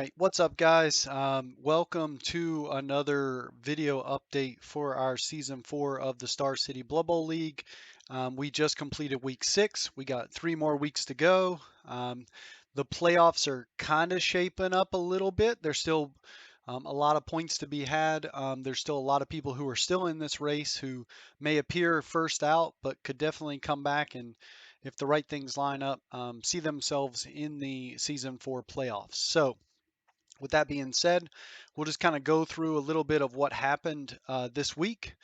right, what's up, guys? Welcome to another video update for our Season 4 of the Star City Blood Bowl League. We just completed Week 6. We got 3 more weeks to go. The playoffs are kind of shaping up a little bit. There's still a lot of points to be had. There's still a lot of people who are still in this race who may appear first out, but could definitely come back and, if the right things line up, see themselves in the Season 4 playoffs. So, with that being said, we'll just kind of go through a little bit of what happened this week.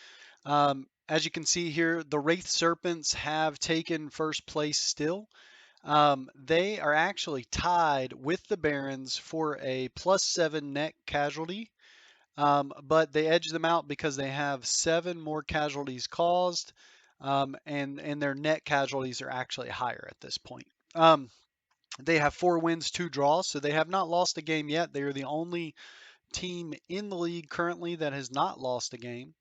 As you can see here, the Wraith Serpents have taken first place still. They are actually tied with the Barons for a +7 net casualty, but they edge them out because they have 7 more casualties caused, and their net casualties are actually higher at this point. They have 4 wins, 2 draws, so they have not lost a game yet. They are the only team in the league currently that has not lost a game.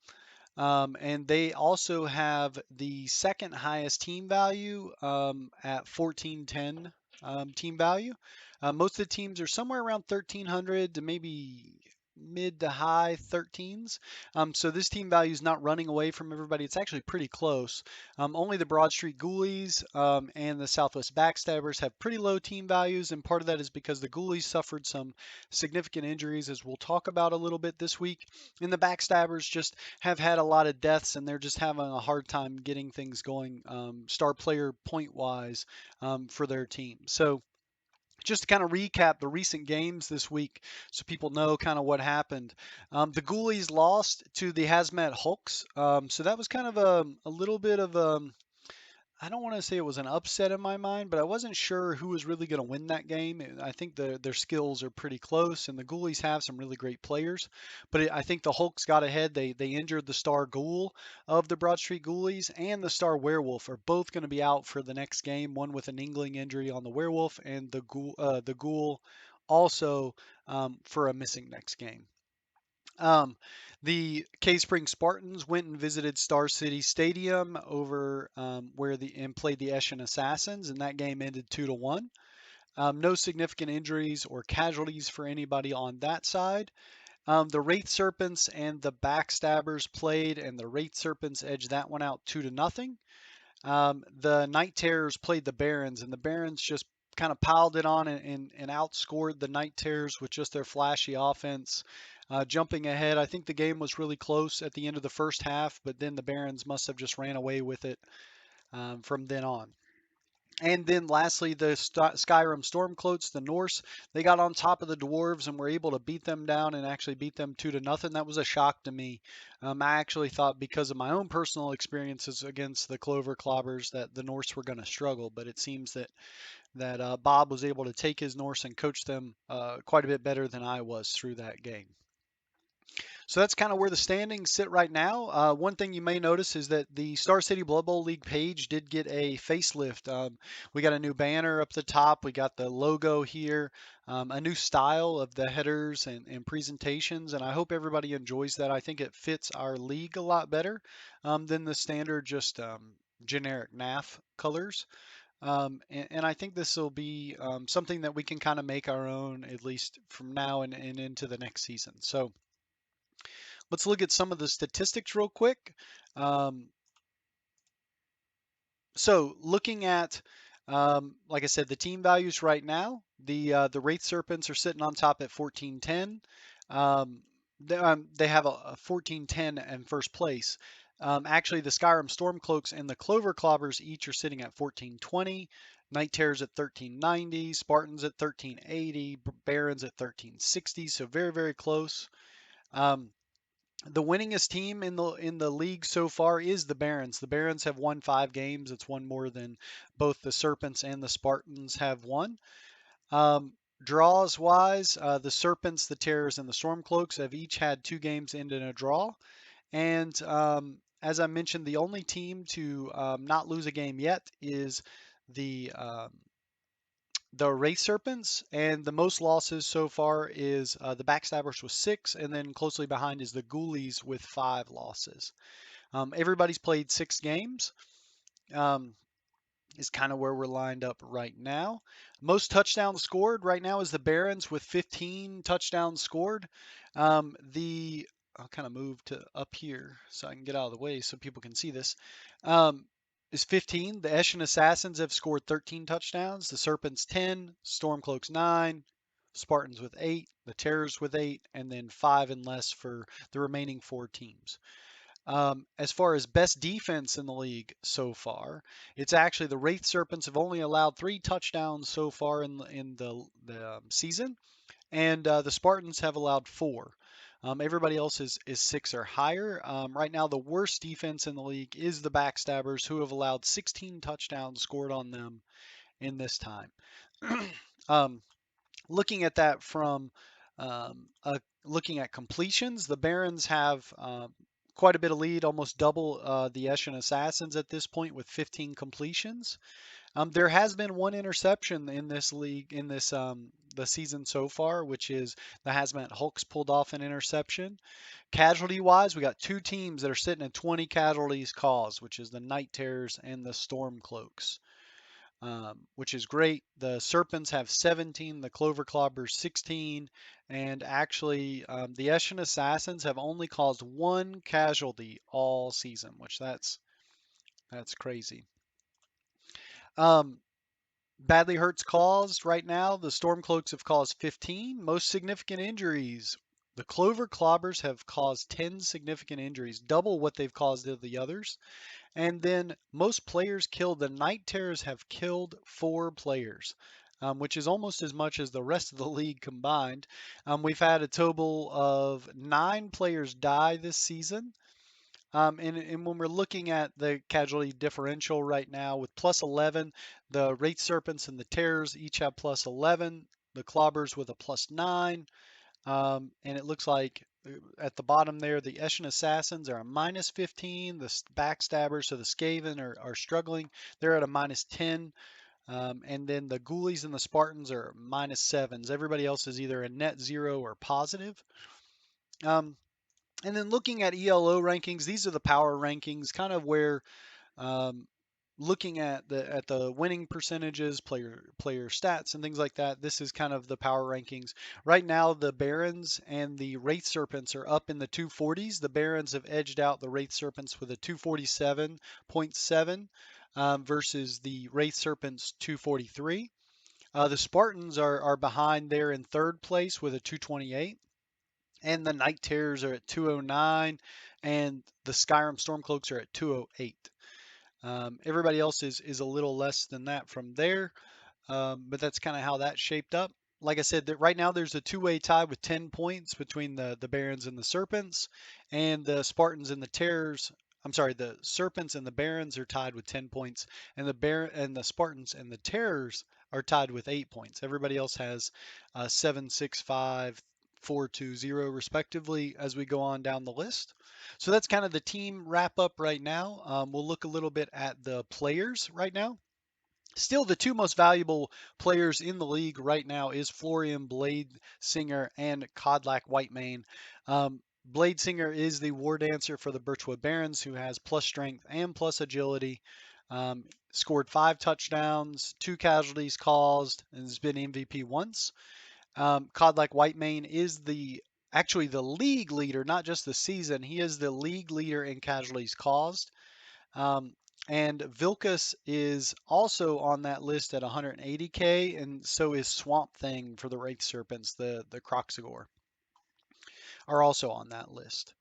And they also have the second highest team value at 1410 team value. Most of the teams are somewhere around 1300 to maybe mid to high 13s. So this team value is not running away from everybody. It's actually pretty close. Only the Broad Street Ghoulies and the Southwest Backstabbers have pretty low team values, and part of that is because the Ghoulies suffered some significant injuries, as we'll talk about a little bit this week. And the Backstabbers just have had a lot of deaths, and they're just having a hard time getting things going star player point wise for their team. So just to kind of recap the recent games this week so people know kind of what happened. The Ghoulies lost to the Hazmat Hulks. So that was kind of a little bit of I don't want to say it was an upset in my mind, but I wasn't sure who was really going to win that game. I think their skills are pretty close, and the Ghoulies have some really great players. But I think the Hulks got ahead. They injured the Star Ghoul of the Broad Street Ghoulies, and the Star Werewolf are both going to be out for the next game. One with an Ingling injury on the Werewolf, and the Ghoul also for a missing next game. Um, the K Spring Spartans went and visited Star City Stadium over where and played the Eshin Assassins, and that game ended 2-1. No significant injuries or casualties for anybody on that side. The Wraith Serpents and the Backstabbers played, and the Wraith Serpents edged that one out 2-0. The Night Terrors played the Barons, and the Barons just kind of piled it on and outscored the Night Terrors with just their flashy offense. Jumping ahead, I think the game was really close at the end of the first half, but then the Barons must have just ran away with it from then on. And then lastly, the Skyrim Stormcloaks, the Norse, they got on top of the Dwarves and were able to beat them down and actually beat them 2-0. That was a shock to me. I actually thought, because of my own personal experiences against the Clover Clobbers, that the Norse were going to struggle, but it seems that Bob was able to take his Norse and coach them quite a bit better than I was through that game. So that's kind of where the standings sit right now. One thing you may notice is that the Star City Blood Bowl League page did get a facelift. We got a new banner up the top. We got the logo here, a new style of the headers and presentations, and I hope everybody enjoys that. I think it fits our league a lot better than the standard just generic NAF colors. And I think this will be something that we can kind of make our own, at least from now and into the next season. So let's look at some of the statistics real quick. So looking at, like I said, the team values right now, the Wraith Serpents are sitting on top at 1410. They have a 1410 in first place. Actually, the Skyrim Stormcloaks and the Clover Clobbers each are sitting at 1420. Night Terrors at 1390, Spartans at 1380, Barons at 1360. So very, very close. The winningest team in the league so far is the Barons. The Barons have won 5 games. It's one more than both the Serpents and the Spartans have won. Draws wise, the Serpents, the Terrors, and the Stormcloaks have each had 2 games end in a draw. And as I mentioned, the only team to not lose a game yet is the Wraith Serpents, and the most losses so far is the Backstabbers with 6, and then closely behind is the Ghoulies with 5 losses. Everybody's played 6 games. is kind of where we're lined up right now. Most touchdowns scored right now is the Barons with 15 touchdowns scored. The I'll kind of move to up here so I can get out of the way so people can see this. Um, is 15. The Eshin Assassins have scored 13 touchdowns. The Serpents 10, Stormcloaks 9, Spartans with 8, the Terrors with 8, and then 5 and less for the remaining 4 teams. As far as best defense in the league so far, it's actually the Wraith Serpents have only allowed 3 touchdowns so far in the season, and the Spartans have allowed 4. Everybody else is 6 or higher. Right now, the worst defense in the league is the Backstabbers, who have allowed 16 touchdowns scored on them in this time. um, Looking at that from looking at completions, the Barons have quite a bit of lead, almost double the Eshin Assassins at this point with 15 completions. There has been one interception in this league in this the season so far, which is the Hazmat Hulks pulled off an interception. Casualty wise, we got 2 teams that are sitting at 20 casualties caused, which is the Night Terrors and the Stormcloaks, which is great. The Serpents have 17, the Clover Clobbers 16, and actually the Eshin Assassins have only caused 1 casualty all season, which that's crazy. Um, Badly hurts caused right now, the Stormcloaks have caused 15. Most significant injuries, the Clover Clobbers have caused 10 significant injuries, double what they've caused to the others. And then most players killed. The Night Terrors have killed 4 players, which is almost as much as the rest of the league combined. We've had a total of 9 players die this season. And when we're looking at the casualty differential right now with plus 11, the Wraith Serpents and the Terrors each have plus 11, the Clobbers with a plus 9, and it looks like at the bottom there, the Eshin Assassins are a minus 15. The Backstabbers, so the Skaven, are struggling. They're at a minus 10. And then the Ghoulies and the Spartans are minus 7s. Everybody else is either a net 0 or positive. Um, and then looking at ELO rankings, these are the power rankings, kind of where um, looking at the winning percentages, player stats, and things like that. This is kind of the power rankings. Right now, the Barons and the Wraith Serpents are up in the 240s. The Barons have edged out the Wraith Serpents with a 247.7 versus the Wraith Serpents 243. The Spartans are behind there in third place with a 228. And the Night Terrors are at 209, and the Skyrim Stormcloaks are at 208. Everybody else is a little less than that from there, but that's kind of how that shaped up. Like I said, that right now there's a two-way tie with 10 points between the Barons and the Serpents, and the Spartans and the Terrors. I'm sorry, the Serpents and the Barons are tied with 10 points, and the Spartans and the Terrors are tied with 8 points. Everybody else has 7, 6, 5, 4, 2, 0 respectively as we go on down the list. So that's kind of the team wrap up right now. We'll look a little bit at the players right now. Still, the 2 most valuable players in the league right now is Florian Blade Singer and Codlack Whitemane. Blade Singer is the war dancer for the Birchwood Barons, who has plus strength and plus agility. Scored 5 touchdowns, 2 casualties caused, and has been MVP once. Codlack Whitemane is actually the league leader, not just the season. He is the league leader in casualties caused. Um, and Vilcus is also on that list at 180k, and so is Swamp Thing for the Wraith Serpents, the Croxagore, are also on that list.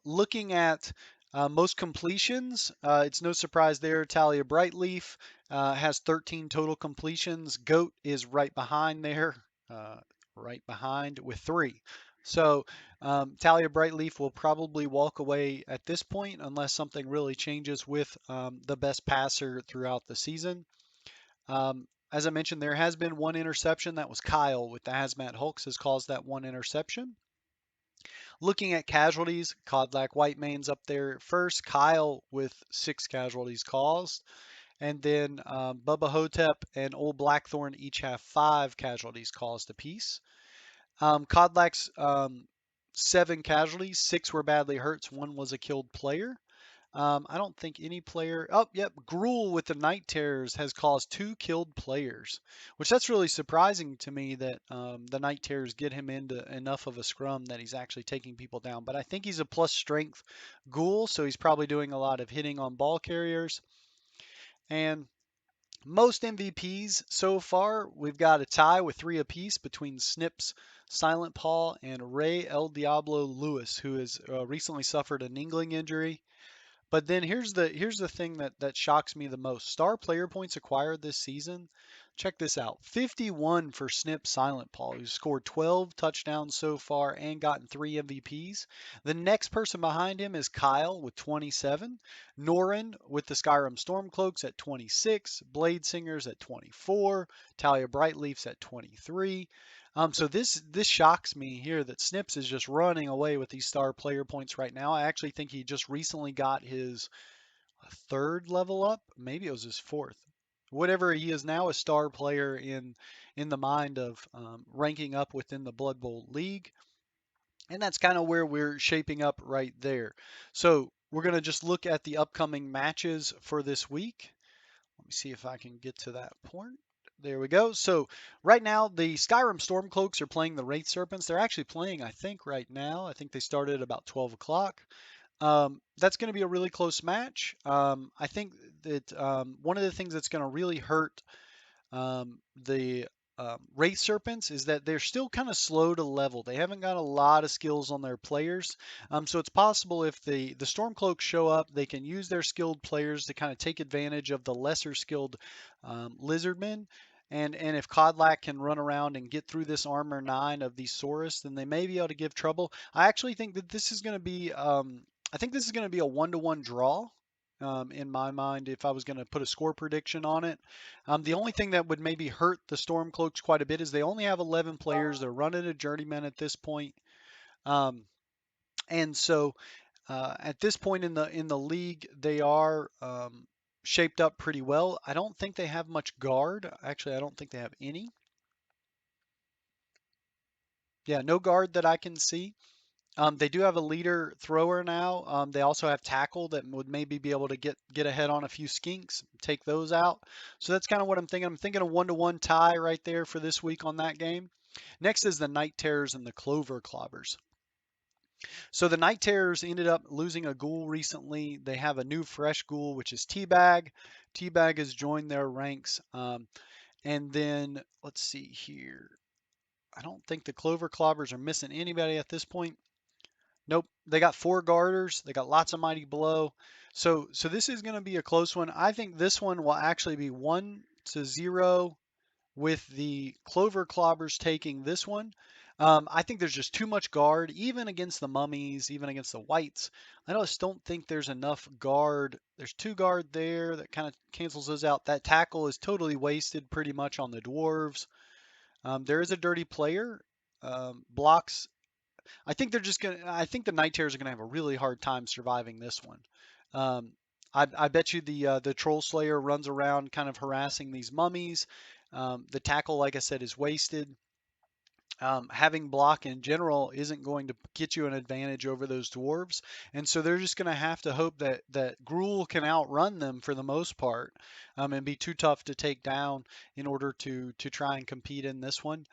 Looking at most completions, it's no surprise there. Talia Brightleaf has 13 total completions. Goat is right behind there, right behind with 3. So Talia Brightleaf will probably walk away at this point unless something really changes with the best passer throughout the season. As I mentioned, there has been 1 interception. That was Kyle with the Hazmat Hulks has caused that 1 interception. Looking at casualties, Codlack Whitemane's up there first. Kyle with 6 casualties caused. And then Bubba Hotep and Old Blackthorn each have 5 casualties caused apiece. Codlack's 7 casualties, 6 were badly hurt, 1 was a killed player. I don't think any player. Oh, yep. Gruel with the Night Terrors has caused 2 killed players, which that's really surprising to me that the Night Terrors get him into enough of a scrum that he's actually taking people down. But I think he's a plus strength ghoul, so he's probably doing a lot of hitting on ball carriers. And most MVPs so far, we've got a tie with 3 apiece between Snips, Silent Paul, and Ray El Diablo Lewis, who has recently suffered a Ningling injury. But then here's the thing that shocks me the most. Star player points acquired this season. Check this out. 51 for Snip Silent Paul, who's scored 12 touchdowns so far and gotten 3 MVPs. The next person behind him is Kyle with 27. Norin with the Skyrim Stormcloaks at 26. Blade Singers at 24. Talia Brightleafs at 23. So this shocks me here that Snips is just running away with these star player points right now. I actually think he just recently got his 3rd level up. Maybe it was his 4th. Whatever he is now, a star player in the mind of ranking up within the Blood Bowl League, and that's kind of where we're shaping up right there. So we're gonna just look at the upcoming matches for this week. Let me see if I can get to that point. There we go. So right now, the Skyrim Stormcloaks are playing the Wraith Serpents. They're actually playing, I think, right now. I think they started at about 12 o'clock. That's going to be a really close match. I think that one of the things that's going to really hurt the Wraith Serpents is that they're still kind of slow to level. They haven't got a lot of skills on their players. So it's possible if the Stormcloaks show up, they can use their skilled players to kind of take advantage of the lesser skilled Lizardmen. And if Codlack can run around and get through this armor 9 of these Saurus, then they may be able to give trouble. I actually think that this is going to be, I think this is going to be a 1-to-1 draw. In my mind, if I was going to put a score prediction on it. The only thing that would maybe hurt the Stormcloaks quite a bit is they only have 11 players. They're running a journeyman at this point. Um, and so at this point in the league, they are shaped up pretty well. I don't think they have much guard. Actually, I don't think they have any. Yeah, no guard that I can see. They do have a leader thrower now. They also have tackle that would maybe be able to get ahead on a few skinks, take those out. So that's kind of what I'm thinking. I'm thinking a 1-to-1 tie right there for this week on that game. Next is the Night Terrors and the Clover Clobbers. So the Night Terrors ended up losing a ghoul recently. They have a new fresh ghoul, which is Teabag. Teabag has joined their ranks. And then let's see here. I don't think the Clover Clobbers are missing anybody at this point. Nope, they got 4 garters. They got lots of mighty blow. So this is going to be a close one. I think this one will actually be 1-0 with the Clover Clobbers taking this one. I think there's just too much guard, even against the mummies, even against the whites. I just don't think there's enough guard. There's 2 guard there that kind of cancels those out. That tackle is totally wasted pretty much on the dwarves. There is a dirty player. Blocks I think they're just gonna. I think the Night Terrors are gonna have a really hard time surviving this one. Um, I bet you the Troll Slayer runs around kind of harassing these mummies. The tackle, like I said, is wasted. Having block in general isn't going to get you an advantage over those dwarves, and so they're just going to have to hope that Gruul can outrun them for the most part, and be too tough to take down in order to try and compete in this one.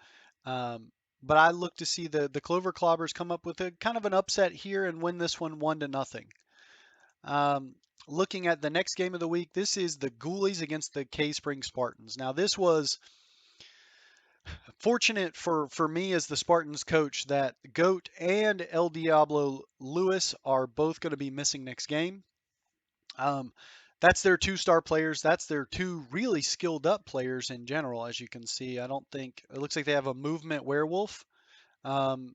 But I look to see the Clover Clobbers come up with a kind of an upset here and win this one 1-0. Um, Looking at the next game of the week, this is the Ghoulies against the K Spring Spartans. Now this was fortunate for me as the Spartans coach that Goat and El Diablo Lewis are both going to be missing next game. Um, that's their 2 star players. That's their 2 really skilled up players in general, as you can see. I don't think it looks like they have a movement werewolf. Um,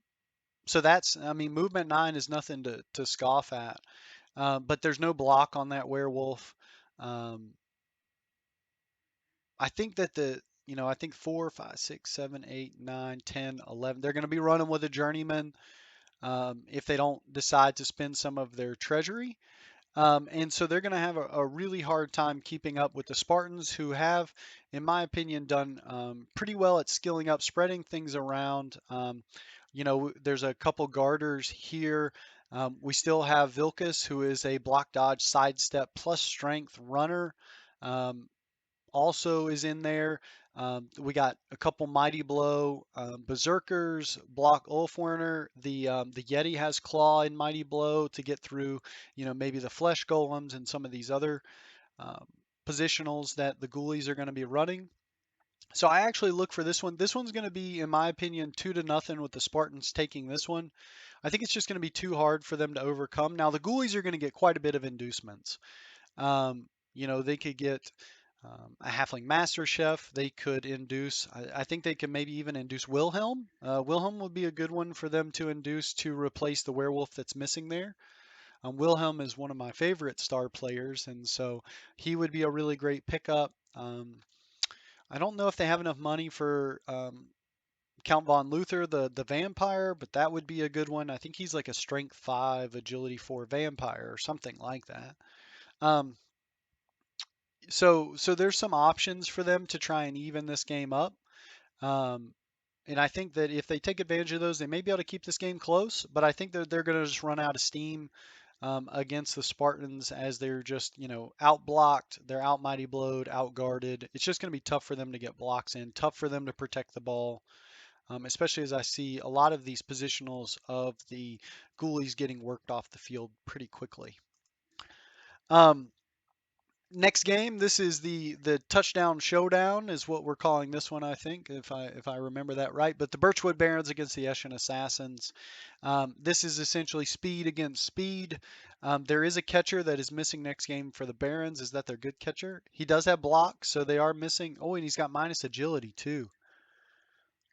so that's, I mean, movement 9 is nothing to scoff at. But there's no block on that werewolf. Um, I think that I think 4, 5, 6, 7, 8, 9, 10, 11. They're going to be running with a journeyman if they don't decide to spend some of their treasury. And so they're going to have a really hard time keeping up with the Spartans, who have, in my opinion, done pretty well at skilling up, spreading things around. There's a couple garters here. We still have Vilcus, who is a block dodge sidestep plus strength runner. Um, Also is in there. We got a couple Mighty Blow, Berserkers, block Ulfwerner. The Yeti has Claw in Mighty Blow to get through, maybe the Flesh Golems and some of these other um, positionals that the Ghoulies are going to be running. So I actually look for this one. This one's going to be, in my opinion, 2-0 with the Spartans taking this one. I think it's just going to be too hard for them to overcome. Now the Ghoulies are going to get quite a bit of inducements. They could get a Halfling Master Chef. They could induce, I think they can maybe even induce Wilhelm. Wilhelm would be a good one for them to induce to replace the werewolf that's missing there. Wilhelm is one of my favorite star players, and so he would be a really great pickup. I don't know if they have enough money for Count von Luther, the vampire, but that would be a good one. I think he's like a strength 5, agility 4 vampire or something like that. Um, so there's some options for them to try and even this game up. Um, and I think that if they take advantage of those, they may be able to keep this game close. But I think that they're going to just run out of steam against the Spartans as they're just, outblocked, they're out mighty blowed, out guarded. It's just going to be tough for them to get blocks in, tough for them to protect the ball, especially as I see a lot of these positionals of the Ghoulies getting worked off the field pretty quickly. Um, Next game, this is the touchdown showdown is what we're calling this one, I think, if I remember that right. But the Birchwood Barons against the Eshin Assassins. This is essentially speed against speed. There is a catcher that is missing next game for the Barons. Is that their good catcher? He does have blocks, so they are missing. Oh, and he's got minus agility too.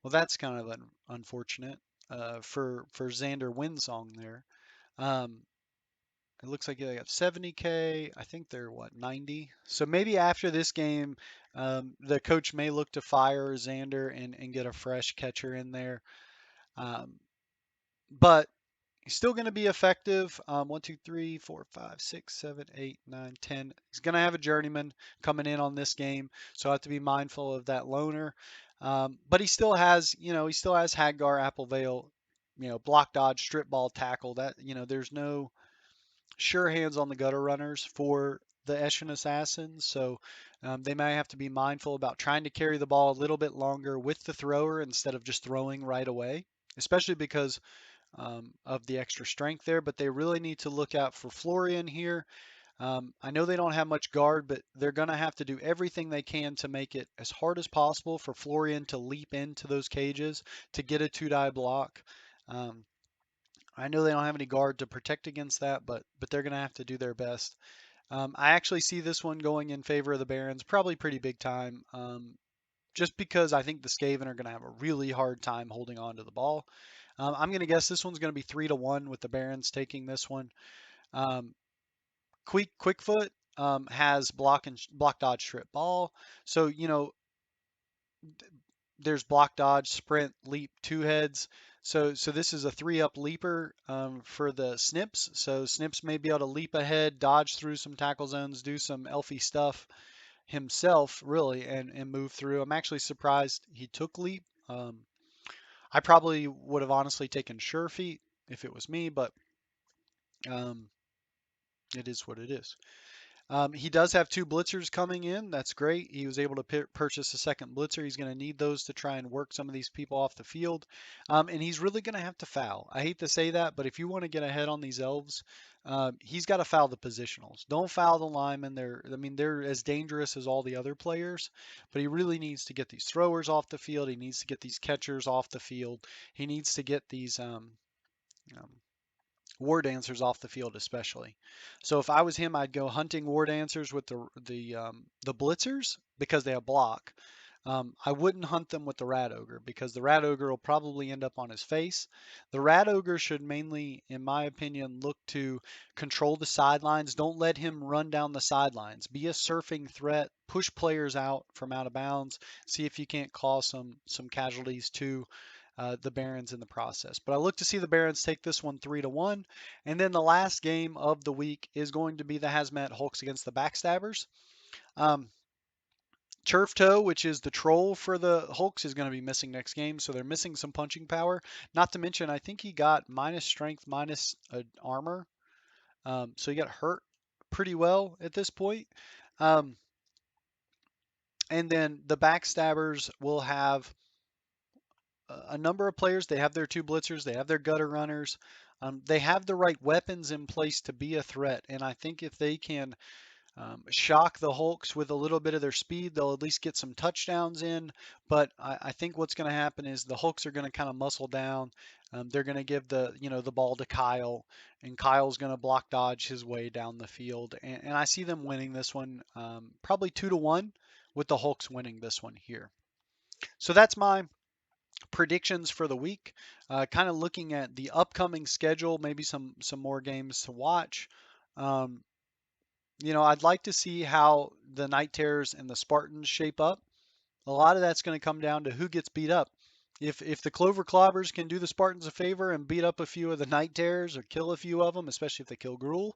Well, that's kind of unfortunate for Xander Winsong there. Um, it looks like they got 70K. I think they're what, 90? So maybe after this game, the coach may look to fire Xander and get a fresh catcher in there. Um, but he's still going to be effective. 1, 2, 3, 4, 5, 6, 7, 8, 9, 10. He's going to have a journeyman coming in on this game, so I have to be mindful of that loner. But he still has Hagar, Applevale, block dodge, strip ball, tackle. That there's no sure hands on the gutter runners for the Eshin Assassins, so they may have to be mindful about trying to carry the ball a little bit longer with the thrower instead of just throwing right away, especially because of the extra strength there. But they really need to look out for Florian here. I know they don't have much guard, but they're going to have to do everything they can to make it as hard as possible for Florian to leap into those cages to get a 2-die block. Um, I know they don't have any guard to protect against that, but they're going to have to do their best. I actually see this one going in favor of the Barons, probably pretty big time, just because I think the Skaven are going to have a really hard time holding on to the ball. I'm going to guess this one's going to be 3-1 with the Barons taking this one. Um, Quickfoot has block dodge strip ball, so there's block dodge, sprint, leap, two heads. So this is a 3-up leaper for the Snips. So Snips may be able to leap ahead, dodge through some tackle zones, do some elfy stuff himself, really, and move through. I'm actually surprised he took leap. I probably would have honestly taken sure feet if it was me, but um, it is what it is. He does have 2 blitzers coming in. That's great. He was able to purchase a second blitzer. He's going to need those to try and work some of these people off the field. And he's really going to have to foul. I hate to say that, but if you want to get ahead on these elves, he's got to foul the positionals. Don't foul the linemen. They're as dangerous as all the other players, but he really needs to get these throwers off the field. He needs to get these catchers off the field. He needs to get these um, war dancers off the field especially. So if I was him, I'd go hunting war dancers with the blitzers because they have block. I wouldn't hunt them with the rat ogre because the rat ogre will probably end up on his face. The rat ogre should mainly, in my opinion, look to control the sidelines. Don't let him run down the sidelines. Be a surfing threat. Push players out from out of bounds. See if you can't cause some casualties to the Barons in the process. But I look to see the Barons take this one 3-1. And then the last game of the week is going to be the Hazmat Hulks against the Backstabbers. Um, Turf Toe, which is the troll for the Hulks, is going to be missing next game, so they're missing some punching power. Not to mention, I think he got minus strength, minus armor, so he got hurt pretty well at this point. Um, and then the Backstabbers will have a number of players. They have their two blitzers, they have their gutter runners. They have the right weapons in place to be a threat, and I think if they can shock the Hulks with a little bit of their speed, they'll at least get some touchdowns in. But I think what's going to happen is the Hulks are going to kind of muscle down. They're going to give the ball to Kyle, and Kyle's going to block dodge his way down the field. And I see them winning this one, probably 2-1, with the Hulks winning this one here. So that's my predictions for the week. Kind of looking at the upcoming schedule, maybe some more games to watch. Um, I'd like to see how the Night Terrors and the Spartans shape up. A lot of that's going to come down to who gets beat up. If the Clover Clobbers can do the Spartans a favor and beat up a few of the Night Terrors or kill a few of them, especially if they kill Gruul,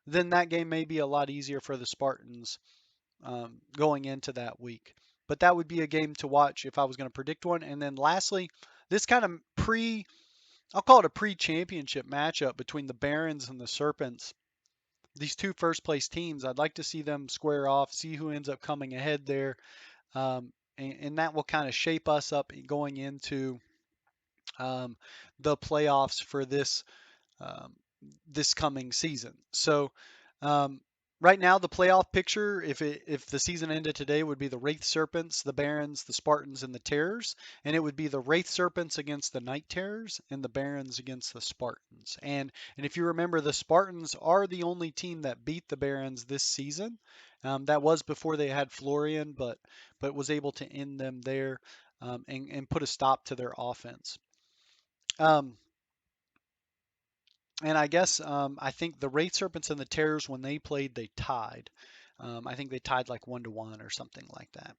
then that game may be a lot easier for the Spartans going into that week. But that would be a game to watch if I was going to predict one. And then lastly, this kind of I'll call it a pre-championship matchup between the Barons and the Serpents. These two first place teams, I'd like to see them square off, see who ends up coming ahead there. And that will kind of shape us up going into um, the playoffs for um, this coming season. So um, right now, the playoff picture, if the season ended today, would be the Wraith Serpents, the Barons, the Spartans, and the Terrors, and it would be the Wraith Serpents against the Night Terrors and the Barons against the Spartans. And if you remember, the Spartans are the only team that beat the Barons this season. That was before they had Florian, but was able to end them there and put a stop to their offense. Um, and I guess I think the Wraith Serpents and the Terrors, when they played, they tied. I think they tied like 1-1 or something like that.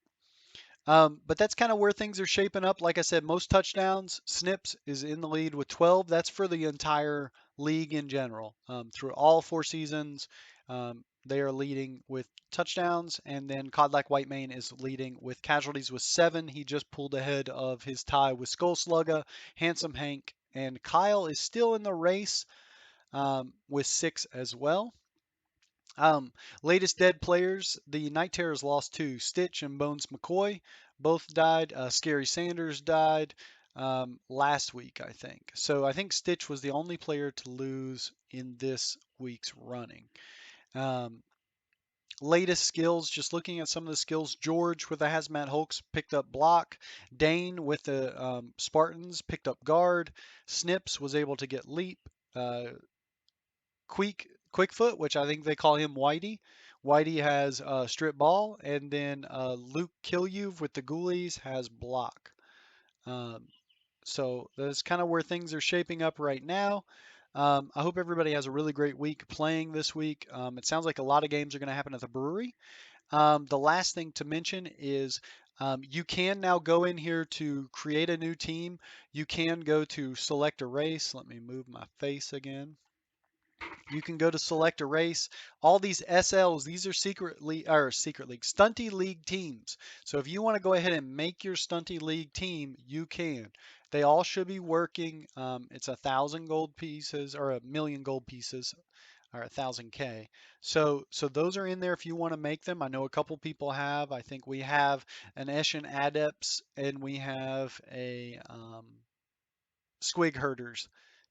But that's kind of where things are shaping up. Like I said, most touchdowns. Snips is in the lead with 12. That's for the entire league in general. Through all 4 seasons, they are leading with touchdowns. And then Codlack Whitemane is leading with casualties with 7. He just pulled ahead of his tie with Skull Slugga, Handsome Hank, and Kyle is still in the race with 6 as well. Um, Latest dead players, the Night Terrors lost 2. Stitch and Bones McCoy both died. Scary Sanders died last week, I think. So I think Stitch was the only player to lose in this week's running. Um, Latest skills, just looking at some of the skills, George with the Hazmat Hulks picked up block. Dane with the Spartans picked up guard. Snips was able to get leap. Quickfoot, which I think they call him Whitey. Whitey has strip ball, and then Luke Killuve with the Ghoulies has block. Um, so that's kind of where things are shaping up right now. I hope everybody has a really great week playing this week. It sounds like a lot of games are going to happen at the brewery. The last thing to mention is you can now go in here to create a new team. You can go to select a race. Let me move my face again. You can go to select a race. All these SLs, these are secret league stunty league teams. So if you want to go ahead and make your stunty league team, you can. They all should be working. It's 1,000 gold pieces or 1,000,000 gold pieces or 1,000K. So those are in there if you want to make them. I know a couple people have. I think we have an Eshin Adepts and we have a Squig Herders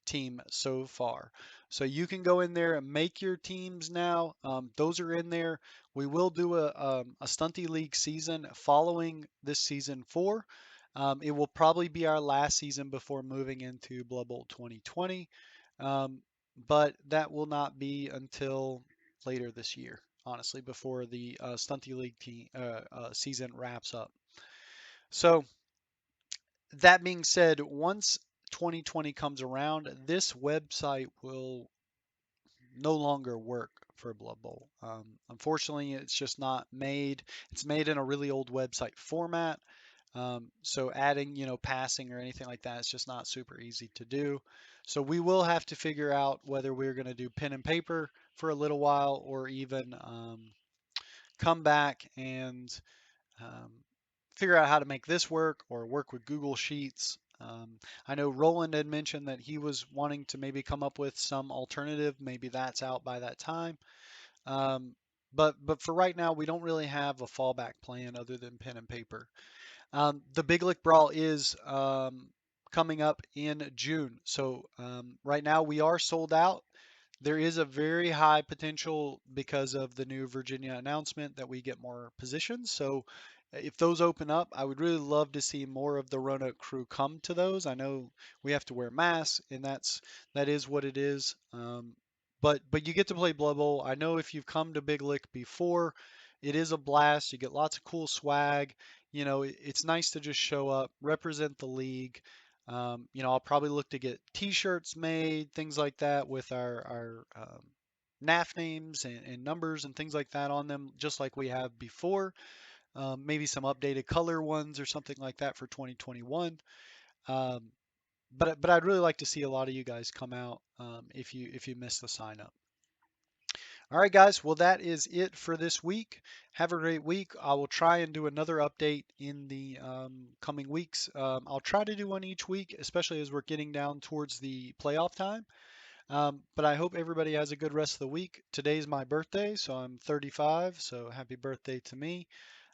team so far. So you can go in there and make your teams now. Those are in there. We will do a Stunty League season following this season 4. It will probably be our last season before moving into Blood Bowl 2020. But that will not be until later this year, honestly, before the Stunty League season wraps up. So that being said, once 2020 comes around, this website will no longer work for Blood Bowl. Unfortunately, it's just not made. It's made in a really old website format. So adding, passing or anything like that, it's just not super easy to do. So we will have to figure out whether we're going to do pen and paper for a little while or even come back and um, figure out how to make this work or work with Google Sheets. I know Roland had mentioned that he was wanting to maybe come up with some alternative. Maybe that's out by that time. Um, but for right now, we don't really have a fallback plan other than pen and paper. The Big Lick Brawl is coming up in June. So right now we are sold out. There is a very high potential because of the new Virginia announcement that we get more positions. So if those open up, I would really love to see more of the Roanoke crew come to those. I know we have to wear masks, and that is what it is. But you get to play Blood Bowl. I know if you've come to Big Lick before, it is a blast. You get lots of cool swag. It's nice to just show up, represent the league. I'll probably look to get T-shirts made, things like that, with our NAF names and numbers and things like that on them, just like we have before. Maybe some updated color ones or something like that for 2021. Um, but I'd really like to see a lot of you guys come out if you missed the sign up. All right, guys. Well, that is it for this week. Have a great week. I will try and do another update in the coming weeks. I'll try to do one each week, especially as we're getting down towards the playoff time. But I hope everybody has a good rest of the week. Today's my birthday, so I'm 35. So happy birthday to me.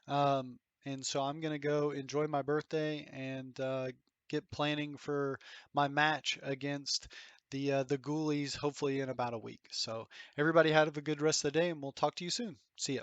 And so I'm going to go enjoy my birthday and get planning for my match against the Ghoulies, hopefully in about a week. So everybody have a good rest of the day, and we'll talk to you soon. See ya.